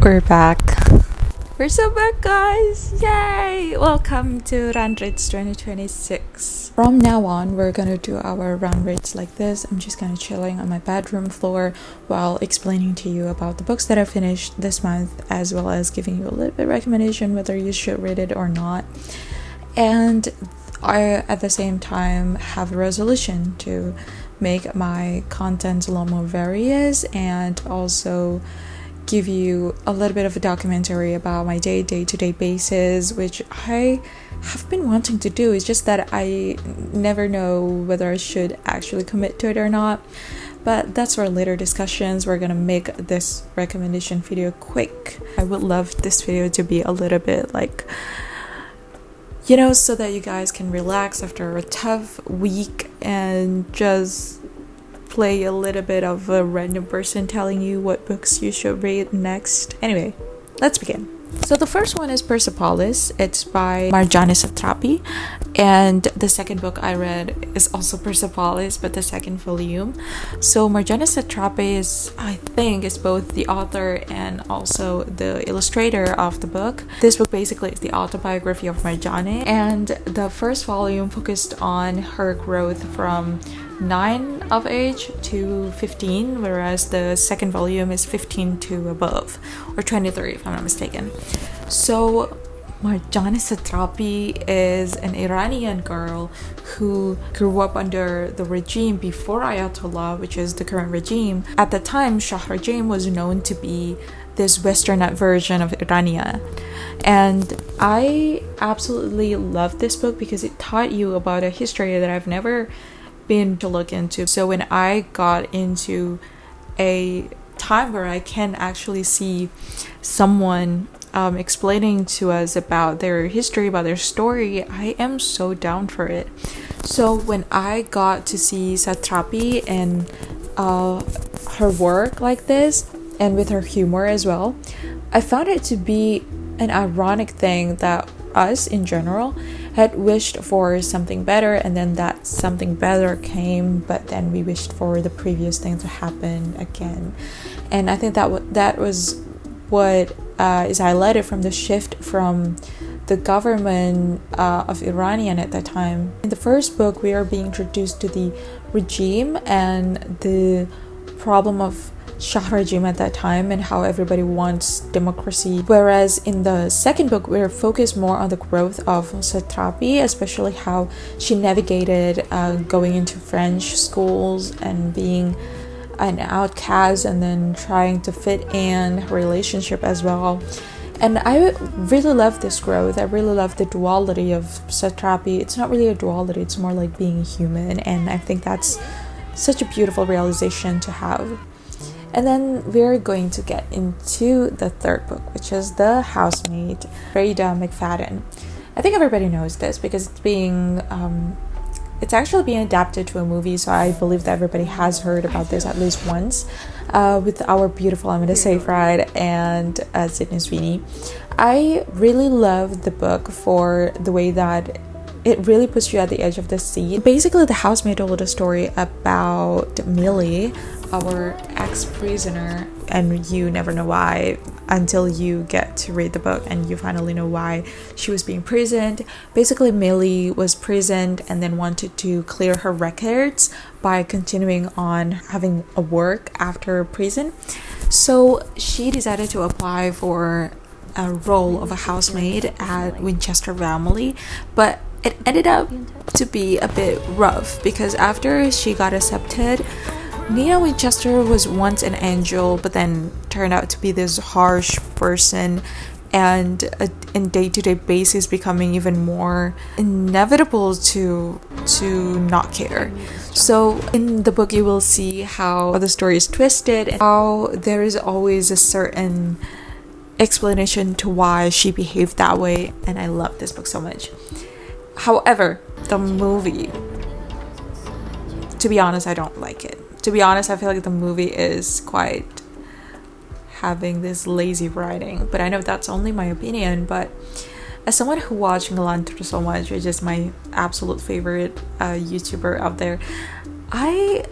We're back. We're so back, guys! Yay! Welcome to Run Rates 2026. From now on, we're gonna do our run rates like this. I'm just kind of chilling on my bedroom floor while explaining to you about the books that I finished this month, as well as giving you a little bit of recommendation whether you should read it or not. And I, at the same time, have a resolution to make my content a lot more various and also give you a little bit of a documentary about my day-to-day basis, which I have been wanting to do. It's just that I never know whether I should actually commit to it or not, but that's for later discussions. We're gonna make this recommendation video quick. I would love this video to be a little bit like, you know, so that you guys can relax after a tough week and just play a little bit of a random person telling you what books you should read next. Anyway, let's begin. So the first one is Persepolis. It's by Marjane Satrapi, and the second book I read is also Persepolis, but the second volume. So Marjane Satrapi is, I think, is both the author and also the illustrator of the book. This book basically is the autobiography of Marjane, and the first volume focused on her growth from 9 of age to 15, whereas the second volume is 15 to above, or 23 if I'm not mistaken. So Marjane Satrapi is an Iranian girl who grew up under the regime before Ayatollah, which is the current regime. At the time, Shah regime was known to be this westernized version of Irania. And I absolutely love this book because it taught you about a history that I've never been to look into. So when I got into a time where I can actually see someone explaining to us about their history, about their story, I am so down for it. So when I got to see Satrapi and her work like this, and with her humor as well, I found it to be an ironic thing that us in general had wished for something better, and then that something better came, but then we wished for the previous thing to happen again. And I think that was what is highlighted from the shift from the government of Iranian at that time. In the first book, we are being introduced to the regime and the problem of Shah regime at that time and how everybody wants democracy, whereas in the second book we're focused more on the growth of Satrapi, especially how she navigated going into French schools and being an outcast and then trying to fit in her relationship as well. And I really love this growth. I really love the duality of Satrapi. It's not really a duality, it's more like being human, and I think that's such a beautiful realization to have. And then we're going to get into the third book, which is The Housemaid, Rada McFadden. I think everybody knows this because it's actually being adapted to a movie, so I believe that everybody has heard about this at least once, with our beautiful Amanda Seyfried and Sydney Sweeney. I really love the book for the way that it really puts you at the edge of the seat. Basically, The Housemaid told a story about Millie, our ex-prisoner, and you never know why until you get to read the book and you finally know why she was being prisoned. Basically, Millie was prisoned and then wanted to clear her records by continuing on having a work after prison. So she decided to apply for a role of a housemaid at Winchester Family, but it ended up to be a bit rough because after she got accepted, Nina Winchester was once an angel, but then turned out to be this harsh person, and in day-to-day basis becoming even more inevitable to not care. So in the book you will see how the story is twisted and how there is always a certain explanation to why she behaved that way, and I love this book so much. However, the movie, to be honest, I don't like it. To be honest, I feel like the movie is quite having this lazy writing, but I know that's only my opinion. But as someone who watched Galanter so much, which is my absolute favorite YouTuber out there, I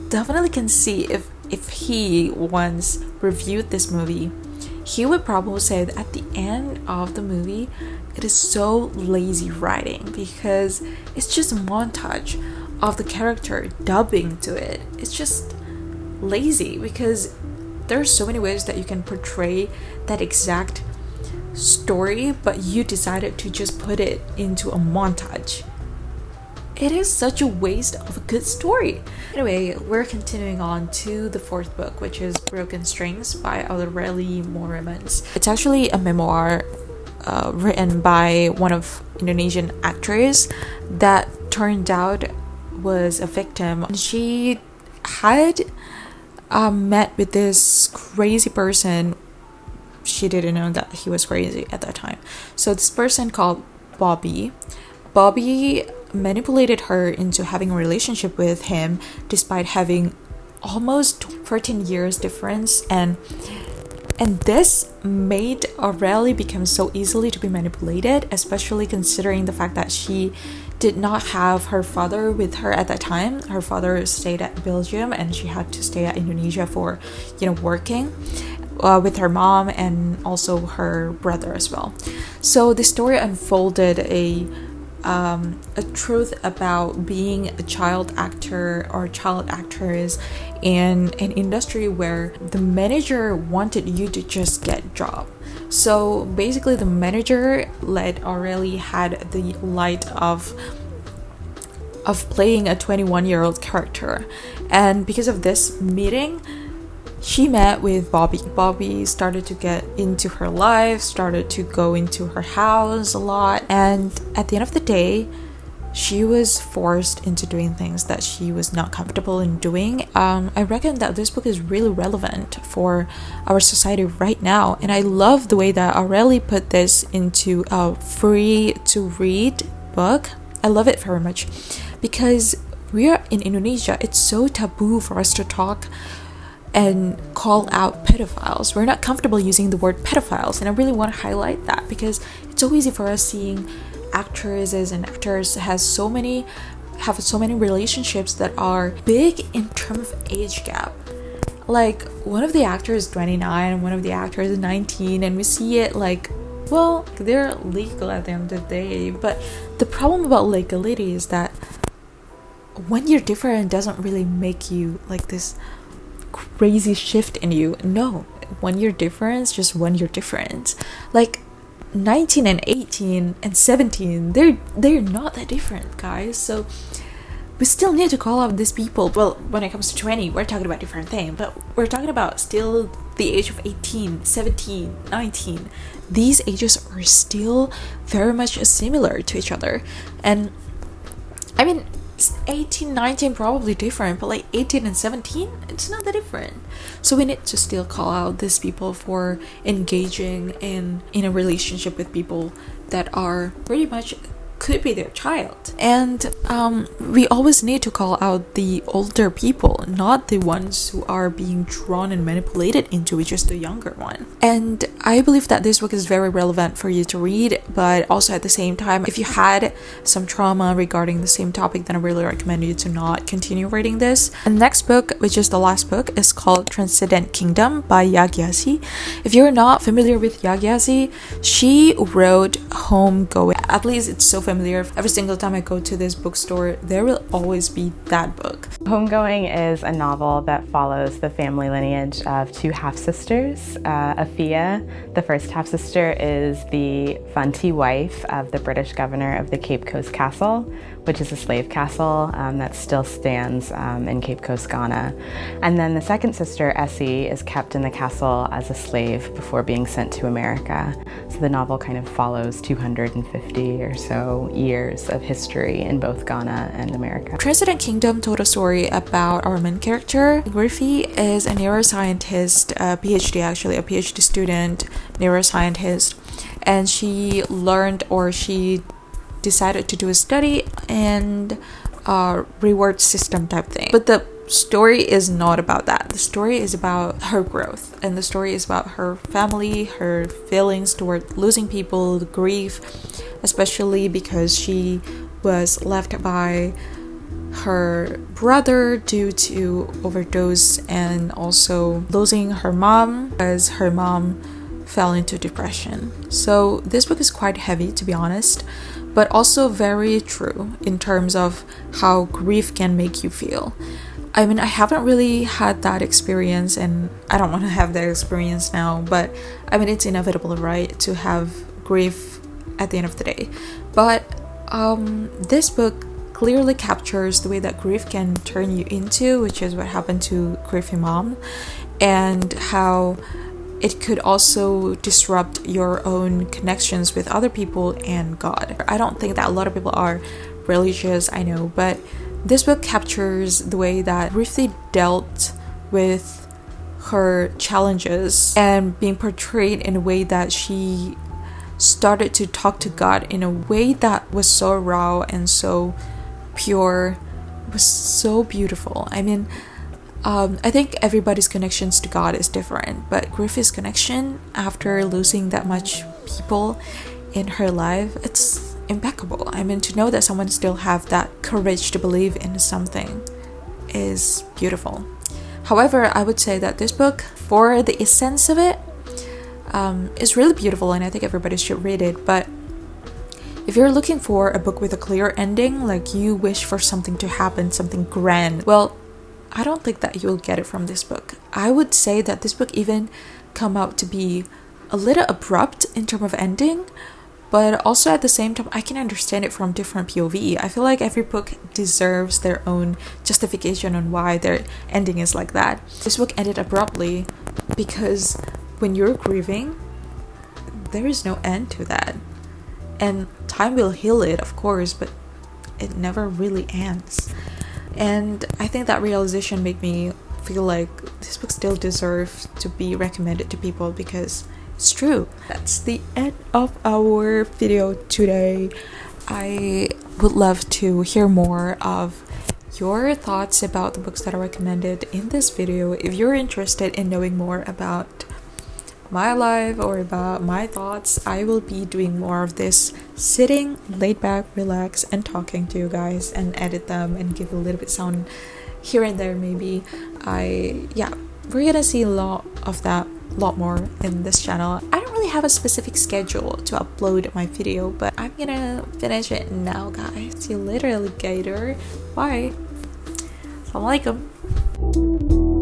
definitely can see if he once reviewed this movie, he would probably say that at the end of the movie, it is so lazy writing because it's just a montage of the character dubbing to it. It's just lazy because there are so many ways that you can portray that exact story, but you decided to just put it into a montage. It is such a waste of a good story. Anyway, we're continuing on to the fourth book, which is Broken Strings by Aureli Moremans. It's actually a memoir written by one of Indonesian actors that turned out was a victim. She had met with this crazy person. She didn't know that he was crazy at that time. So this person called Bobby manipulated her into having a relationship with him despite having almost 14 years difference, and this made Aureli become so easily to be manipulated, especially considering the fact that she did not have her father with her at that time. Her father stayed at Belgium and she had to stay at Indonesia for working with her mom and also her brother as well. So the story unfolded a truth about being a child actor or child actress in an industry where the manager wanted you to just get a job. So basically the manager let Aureli had the light of playing a 21-year-old character, and because of this meeting she met with Bobby. Bobby started to get into her life, started to go into her house a lot, and at the end of the day, she was forced into doing things that she was not comfortable in doing. I reckon that this book is really relevant for our society right now, and I love the way that Aureli put this into a free-to-read book. I love it very much because we are in Indonesia. It's so taboo for us to talk and call out pedophiles. We're not comfortable using the word pedophiles, and I really want to highlight that because it's so easy for us seeing actresses and actors have so many relationships that are big in terms of age gap. Like one of the actors is 29 and one of the actors is 19, and we see it like, well, they're legal at the end of the day. But the problem about legality is that when you're different, it doesn't really make you like this crazy shift in you. No, when you're different, it's just when you're different. Like 19 and 18 and 17, they're not that different, guys. So we still need to call out these people. Well, when it comes to 20, we're talking about different things, but we're talking about still the age of 18, 17, 19. These ages are still very much similar to each other. And I mean, 18, 19 probably different, but like 18 and 17, it's not that different. So we need to still call out these people for engaging in a relationship with people that are pretty much could be their child. And we always need to call out the older people, not the ones who are being drawn and manipulated into it, just the younger one. And I believe that this book is very relevant for you to read, but also at the same time, if you had some trauma regarding the same topic, then I really recommend you to not continue reading this. And the next book, which is the last book, is called Transcendent Kingdom by Yagyasi. If you're not familiar with Yagyasi, she wrote Homegoing. At least it's so familiar. Every single time I go to this bookstore, there will always be that book. Homegoing is a novel that follows the family lineage of two half-sisters. Afia, the first half-sister, is the Fanti wife of the British governor of the Cape Coast Castle, which is a slave castle that still stands in Cape Coast, Ghana. And then the second sister, Essie, is kept in the castle as a slave before being sent to America. So the novel kind of follows 250 or so years of history in both Ghana and America. Transcendent Kingdom told a story about our main character. Griffey is a neuroscientist, a PhD student, neuroscientist, and she decided to do a study and reward system type thing. But the story is not about that. The story is about her growth, and the story is about her family, her feelings toward losing people, the grief, especially because she was left by her brother due to overdose, and also losing her mom, as her mom fell into depression. So this book is quite heavy, to be honest, but also very true in terms of how grief can make you feel. I mean, I haven't really had that experience, and I don't want to have that experience now, but I mean, it's inevitable, right, to have grief at the end of the day. But this book clearly captures the way that grief can turn you into, which is what happened to Griffey Mom, and how it could also disrupt your own connections with other people and God. I don't think that a lot of people are religious, I know, but this book captures the way that Ruthie dealt with her challenges and being portrayed in a way that she started to talk to God in a way that was so raw and so pure. It was so beautiful. I mean, I think everybody's connections to God is different, but Griffith's connection after losing that much people in her life, it's impeccable. I mean, to know that someone still have that courage to believe in something is beautiful. However, I would say that this book, for the essence of it, is really beautiful, and I think everybody should read it. But if you're looking for a book with a clear ending, like you wish for something to happen, something grand, well, I don't think that you'll get it from this book. I would say that this book even come out to be a little abrupt in terms of ending, but also at the same time, I can understand it from different POV. I feel like every book deserves their own justification on why their ending is like that. This book ended abruptly because when you're grieving, there is no end to that. And time will heal it, of course, but it never really ends. And I think that realization made me feel like this book still deserves to be recommended to people because it's true. That's the end of our video today. I would love to hear more of your thoughts about the books that are recommended in this video. If you're interested in knowing more about my life or about my thoughts, I will be doing more of this, sitting laid back, relax, and talking to you guys and edit them and give a little bit sound here and there. Maybe we're gonna see a lot of that, lot more in this channel. I don't really have a specific schedule to upload my video, but I'm gonna finish it now, guys. See you later, alligator. Bye. Assalamualaikum.